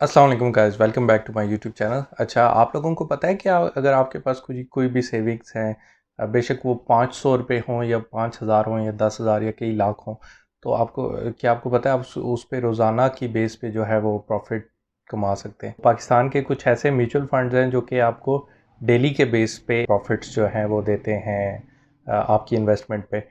अस्सलाम वालेकुम guys, welcome back to my YouTube channel. अच्छा, आप लोगों को पता है कि अगर आपके पास कोई भी सेविंग्स हैं, बेशक वो 500 रुपये हों या 5000 हों या 10,000 या कई लाख हों, तो क्या आपको पता है आप उस पे रोज़ाना की बेस पे जो है वो प्रॉफिट कमा सकते हैं। पाकिस्तान के कुछ ऐसे म्यूचुअल फंड्स हैं जो कि आपको डेली के बेस पे प्रॉफिट्स जो हैं वो देते हैं आपकी इन्वेस्टमेंट पे।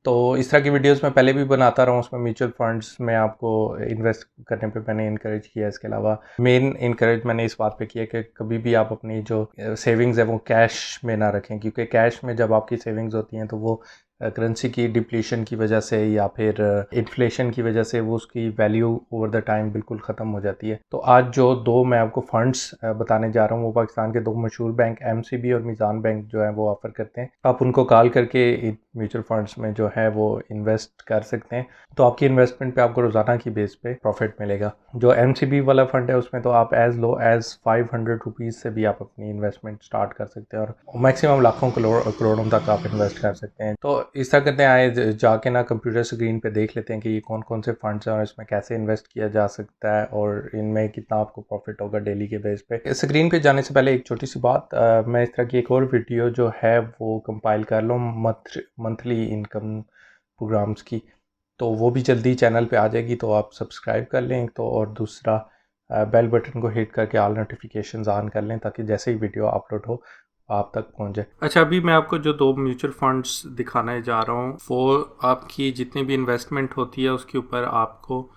तो इस तरह की वीडियोस मैं पहले भी बनाता रहा हूँ, उसमें म्यूचुअल फंड्स में आपको इन्वेस्ट करने पे मैंने इनकरेज किया। इसके अलावा मेन इनकरेज मैंने इस बात पे किया कि कभी भी आप अपनी जो सेविंग्स है वो कैश में ना रखें, क्योंकि कैश में जब आपकी सेविंग्स होती हैं तो वो करेंसी की डिप्लीशन की वजह से या फिर इन्फ्लेशन की वजह से वो उसकी वैल्यू ओवर द टाइम बिल्कुल ख़त्म हो जाती है। तो आज जो दो मैं आपको फंड्स बताने जा रहा हूँ वो पाकिस्तान के दो मशहूर बैंक एमसीबी और मीज़ान बैंक जो है वो ऑफ़र करते हैं। आप उनको कॉल करके म्यूचुअल फंड्स में जो है वो इन्वेस्ट कर सकते हैं। तो आपकी इन्वेस्टमेंट पे आपको रोज़ाना की बेस पे प्रॉफिट मिलेगा। जो एमसीबी वाला फंड है उसमें तो आप एज लो एज 500 रुपीज़ से भी आप अपनी इन्वेस्टमेंट स्टार्ट कर सकते हैं और मैक्सिमम लाखों करोड़ों तक आप इन्वेस्ट कर सकते हैं। तो इस तरह करते हैं, आए जाके ना कंप्यूटर स्क्रीन पे देख लेते हैं कि ये कौन कौन से फंड्स हैं और इसमें कैसे इन्वेस्ट किया जा सकता है और इनमें कितना आपको प्रॉफिट होगा डेली के बेस पे। स्क्रीन पे जाने से पहले एक छोटी सी बात, मैं इस तरह की एक और वीडियो जो है वो कंपाइल कर लूँ मंथली इनकम प्रोग्राम्स की, तो वो भी जल्दी चैनल पे आ जाएगी, तो आप सब्सक्राइब कर लें। तो और दूसरा, बेल बटन को हिट करके ऑल नोटिफिकेशंस ऑन कर लें ताकि जैसे ही वीडियो अपलोड हो आप तक पहुंच जाए। अच्छा, अभी मैं आपको जो दो म्यूचुअल फंड्स दिखाने जा रहा हूँ वो आपकी जितनी भी इन्वेस्टमेंट होती है उसके ऊपर आपको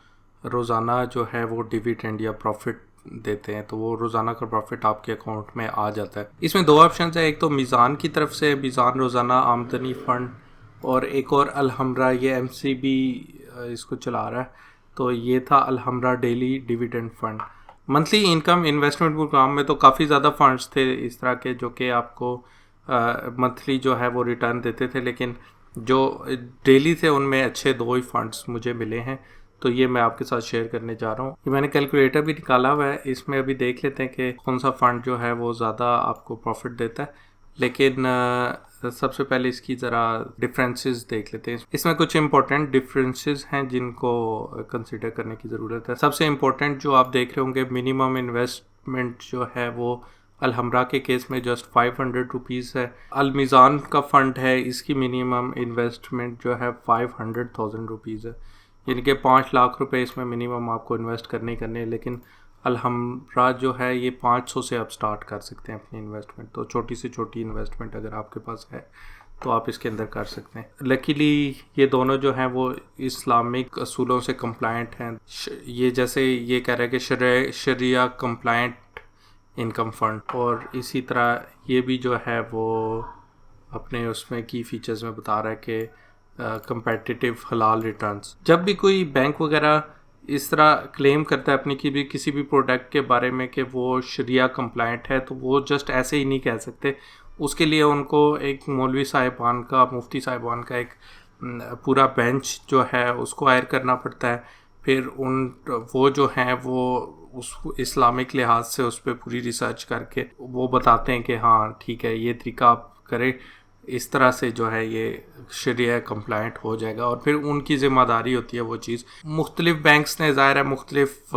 रोज़ाना जो है वो डिविडेंड या प्रॉफिट देते हैं, तो वो रोज़ाना का प्रॉफिट आपके अकाउंट में आ जाता है। इसमें दो ऑप्शन है, एक तो मीज़ान की तरफ से मीज़ान रोज़ाना आमदनी फ़ंड और एक और अलहमरा, ये एमसीबी इसको चला रहा है। तो ये था Alhamra daily dividend fund. Monthly income investment program में तो काफ़ी ज़्यादा फंड्स थे इस तरह के जो कि आपको मंथली जो है वो रिटर्न देते थे, लेकिन जो डेली थे उनमें अच्छे दो ही फंड्स मुझे मिले हैं, तो ये मैं आपके साथ शेयर करने जा रहा हूँ। मैंने कैलकुलेटर भी निकाला हुआ है, इसमें अभी देख लेते हैं कि कौन सा फ़ंड जो है वो ज़्यादा आपको प्रॉफिट देता है। लेकिन सबसे पहले इसकी ज़रा डिफरेंसेस देख लेते हैं। इसमें कुछ इंपॉर्टेंट डिफरेंसेस हैं जिनको कंसिडर करने की ज़रूरत है। सबसे इम्पोर्टेंट जो आप देख रहे होंगे, मिनिमम इन्वेस्टमेंट जो है वो अलहमरा के केस में जस्ट 500 रुपीज़ है। अलमीज़ान का फ़ंड है, इसकी मिनिमम इन्वेस्टमेंट जो है 500,000 रुपीज़ है, यानी कि 5 लाख रुपए इसमें मिनिमम आपको इन्वेस्ट करने लेकिन अलहमरा जो है ये 500 से आप स्टार्ट कर सकते हैं अपनी इन्वेस्टमेंट। तो छोटी से छोटी इन्वेस्टमेंट अगर आपके पास है तो आप इसके अंदर कर सकते हैं। लकीली ये दोनों जो हैं वो इस्लामिक असूलों से कंप्लायंट हैं। ये जैसे ये कह रहा है कि शरिया कंप्लायंट इनकम फंड, और इसी तरह ये भी जो है वो अपने उसमें की फीचर्स में बता रहा है कि कंपेटिटिव हलाल रिटर्न्स। जब भी कोई बैंक वगैरह इस तरह क्लेम करता है अपनी किसी भी प्रोडक्ट के बारे में कि वो शरिया कंप्लायंट है, तो वो जस्ट ऐसे ही नहीं कह सकते। उसके लिए उनको एक मौलवी साहिबान का, मुफ्ती साहिबान का एक पूरा बेंच जो है उसको हायर करना पड़ता है। फिर वो जो हैं वो उस इस्लामिक लिहाज से उस पर पूरी रिसर्च करके वो बताते हैं कि हाँ ठीक है, ये तरीका आप करें, इस तरह से जो है ये शरिया कंप्लायंट हो जाएगा, और फिर उनकी ज़िम्मेदारी होती है वो चीज़। मुख्तलिफ बैंक्स ने ज़ाहिर है मुख्तलिफ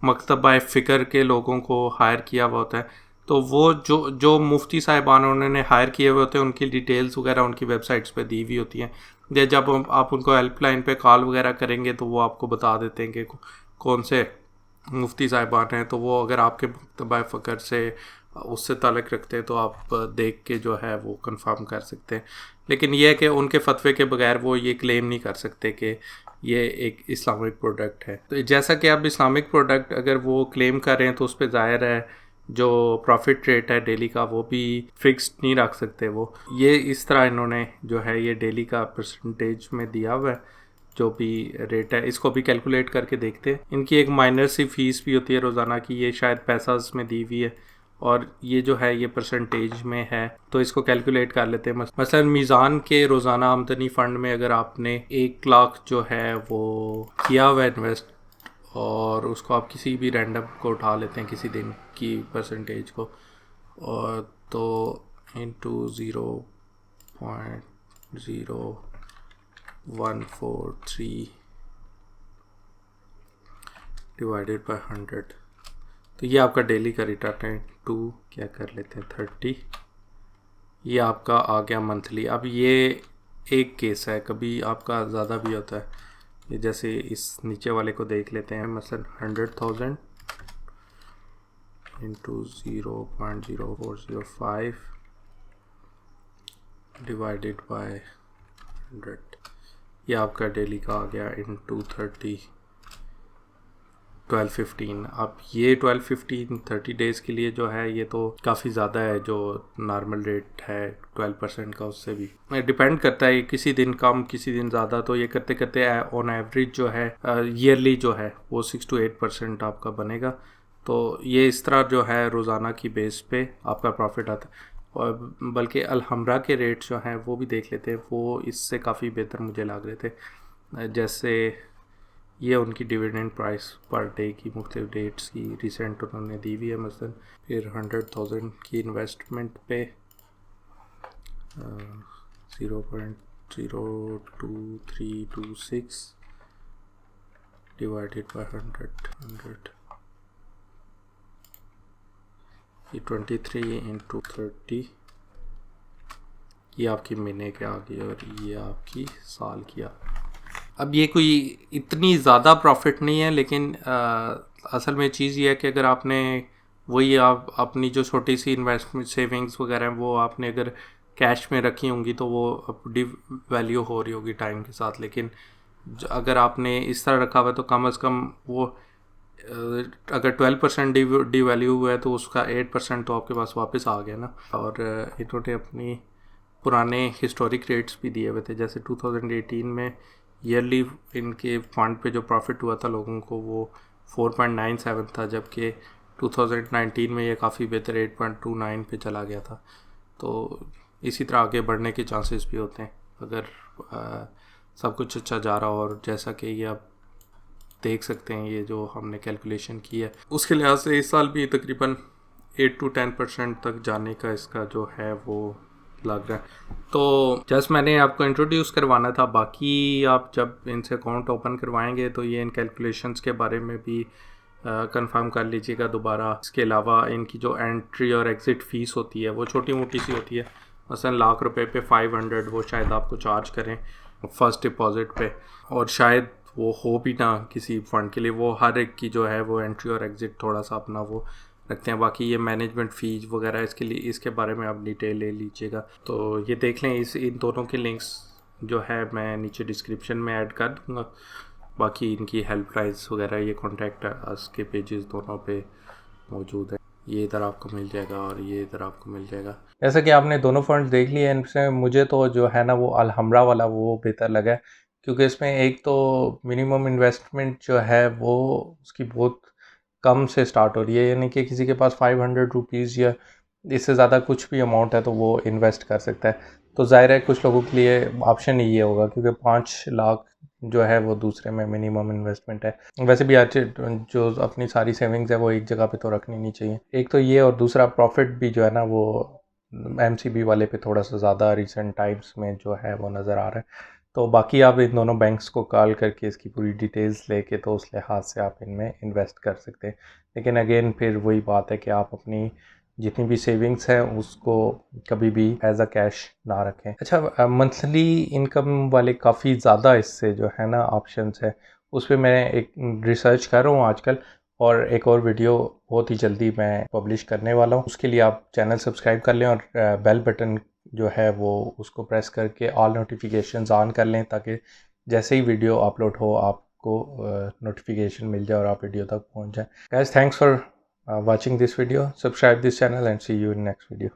मकतबा फ़िक्र के लोगों को हायर किया हुआ होता है, तो वो जो जो मुफ्ती साहिबान उन्होंने हायर किए हुए होते हैं उनकी डिटेल्स वगैरह उनकी वेबसाइट्स पे दी हुई होती हैं। या जब आप उनको हेल्पलाइन पे कॉल वगैरह करेंगे तो वो आपको बता देते हैं कि कौन से मुफ्ती साहिबान हैं, तो वो अगर आपके मकतबा फ़िक्र से उससे ताल्लुक़ रखते हैं तो आप देख के जो है वो कंफर्म कर सकते हैं। लेकिन यह है कि उनके फतवे के बगैर वो ये क्लेम नहीं कर सकते कि ये एक इस्लामिक प्रोडक्ट है। तो जैसा कि आप इस्लामिक प्रोडक्ट अगर वो क्लेम कर रहे हैं तो उस पर ज़ाहिर है जो प्रॉफिट रेट है डेली का वो भी फिक्स्ड नहीं रख सकते। वो ये इस तरह इन्होंने जो है ये डेली का परसेंटेज में दिया हुआ है, जो भी रेट है इसको भी कैलकुलेट करके देखते हैं। इनकी एक माइनर सी फ़ीस भी होती है रोज़ाना की, ये शायद पैसा में दी हुई है, और ये जो है ये परसेंटेज में है, तो इसको कैलकुलेट कर लेते हैं। मसलन मीज़ान के रोज़ाना आमदनी फ़ंड में अगर आपने 1 लाख जो है वो किया हुआ इन्वेस्ट, और उसको आप किसी भी रैंडम को उठा लेते हैं किसी दिन की परसेंटेज को, और तो इंटू 0.0143 डिवाइडेड बाय 100, तो ये आपका डेली का रिटर्न है, 2 क्या कर लेते हैं 30। ये आपका आ गया मंथली। अब ये एक केस है, कभी आपका ज़्यादा भी होता है। ये जैसे इस नीचे वाले को देख लेते हैं, मसलन 100,000 इंटू 0.0405 डिवाइडेड बाय 100। ये आपका डेली का आ गया इंटू 30, 1215। अब ये 1215 30 डेज़ के लिए जो है ये तो काफ़ी ज़्यादा है, जो नॉर्मल रेट है 12% का उससे भी डिपेंड करता है, किसी दिन कम किसी दिन ज़्यादा। तो ये करते करते ऑन एवरेज जो है ईयरली जो है वो 6 to 8% आपका बनेगा। तो ये इस तरह जो है रोज़ाना की बेस पे आपका प्रॉफिट आता है। और बल्कि अलहमरा के रेट जो हैं वो भी देख लेते हैं, वो इससे काफ़ी बेहतर मुझे लग रहे थे। जैसे ये उनकी डिविडेंड प्राइस पर डे की मुख्तलिफ डेट्स की रिसेंट उन्होंने दी हुई है। मसलन फिर 100,000 की इन्वेस्टमेंट पे 0.02326 डिवाइडेड बाय 100 ये 23 इंटू 30, ये आपकी महीने के आ गई और ये आपकी साल की आ। अब ये कोई इतनी ज़्यादा प्रॉफिट नहीं है, लेकिन असल में चीज़ ये है कि अगर आपने वही आप अपनी जो छोटी सी इन्वेस्टमेंट सेविंग्स वगैरह हैं वो आपने अगर कैश में रखी होंगी तो वो वैल्यू हो रही होगी टाइम के साथ। लेकिन अगर आपने इस तरह रखा हुआ है तो कम अज़ कम वो अगर 12% डी वैल्यू हुआ है तो उसका 8% तो आपके पास वापस आ गया ना। और इन्होंने अपनी पुराने हिस्टोरिक रेट्स भी दिए हुए थे, जैसे 2018 में ईयरली इनके फंड पे जो प्रॉफिट हुआ था लोगों को वो 4.97 था, जबकि 2019 में ये काफ़ी बेहतर 8.29 पे चला गया था। तो इसी तरह आगे बढ़ने के चांसेस भी होते हैं अगर सब कुछ अच्छा जा रहा हो। और जैसा कि ये आप देख सकते हैं, ये जो हमने कैलकुलेशन की है उसके लिहाज से इस साल भी तकरीबन 8 to 10% तक जाने का इसका जो है वो लग रहा है। तो जस्ट मैंने आपको इंट्रोड्यूस करवाना था, बाकी आप जब इनसे अकाउंट ओपन करवाएंगे तो ये इन कैलकुलेशंस के बारे में भी कंफर्म कर लीजिएगा दोबारा। इसके अलावा इनकी जो एंट्री और एग्ज़िट फ़ीस होती है वो छोटी मोटी सी होती है। मसलन ₹1,00,000 पे 500 वो शायद आपको चार्ज करें फर्स्ट डिपॉज़िट पे, और शायद वो हो भी ना किसी फ़ंड के लिए। वो हर एक की जो है वो एंट्री और एग्ज़िट थोड़ा सा अपना वो रखते हैं। बाकी ये मैनेजमेंट फ़ीस वगैरह इसके लिए इसके बारे में आप डिटेल ले लीजिएगा। तो ये देख लें, इन दोनों के लिंक्स जो है मैं नीचे डिस्क्रिप्शन में ऐड कर दूँगा। बाकी इनकी हेल्पलाइंस वगैरह ये कॉन्टैक्ट अस के पेजेस दोनों पे मौजूद है। ये इधर आपको मिल जाएगा और ये इधर आपको मिल जाएगा। जैसा कि आपने दोनों फंड देख लिए, इनसे मुझे तो जो है ना वो अलहमरा वाला वो बेहतर लगा है, क्योंकि इसमें एक तो मिनिमम इन्वेस्टमेंट जो है वो उसकी बहुत कम से स्टार्ट हो रही है, यानी कि किसी के पास 500 रुपीज़ या इससे ज़्यादा कुछ भी अमाउंट है तो वो इन्वेस्ट कर सकता है। तो ज़ाहिर है कुछ लोगों के लिए ऑप्शन ये होगा, क्योंकि 5 लाख जो है वो दूसरे में मिनिमम इन्वेस्टमेंट है। वैसे भी आज जो अपनी सारी सेविंग्स है वो एक जगह पे तो रखनी नहीं चाहिए। एक तो ये, और दूसरा प्रॉफिट भी जो है ना वो MCB वाले पे थोड़ा सा ज़्यादा रिसेंट टाइम्स में जो है वो नज़र आ रहा है। तो बाकी आप इन दोनों बैंक्स को कॉल करके इसकी पूरी डिटेल्स लेके तो उस लिहाज से आप इनमें इन्वेस्ट कर सकते हैं। लेकिन अगेन फिर वही बात है कि आप अपनी जितनी भी सेविंग्स हैं उसको कभी भी एज अ कैश ना रखें। अच्छा, मंथली इनकम वाले काफ़ी ज़्यादा इससे जो है ना ऑप्शंस है, उस पर मैं एक रिसर्च कर रहा हूँ आजकल, और एक और वीडियो बहुत ही जल्दी मैं पब्लिश करने वाला हूँ। उसके लिए आप चैनल सब्सक्राइब कर लें और बेल बटन जो है वो उसको प्रेस करके ऑल नोटिफिकेशंस ऑन कर लें, ताकि जैसे ही वीडियो अपलोड हो आपको नोटिफिकेशन मिल जाए और आप वीडियो तक पहुंच जाए। Guys, thanks for watching this video. Subscribe this channel and see you in next video.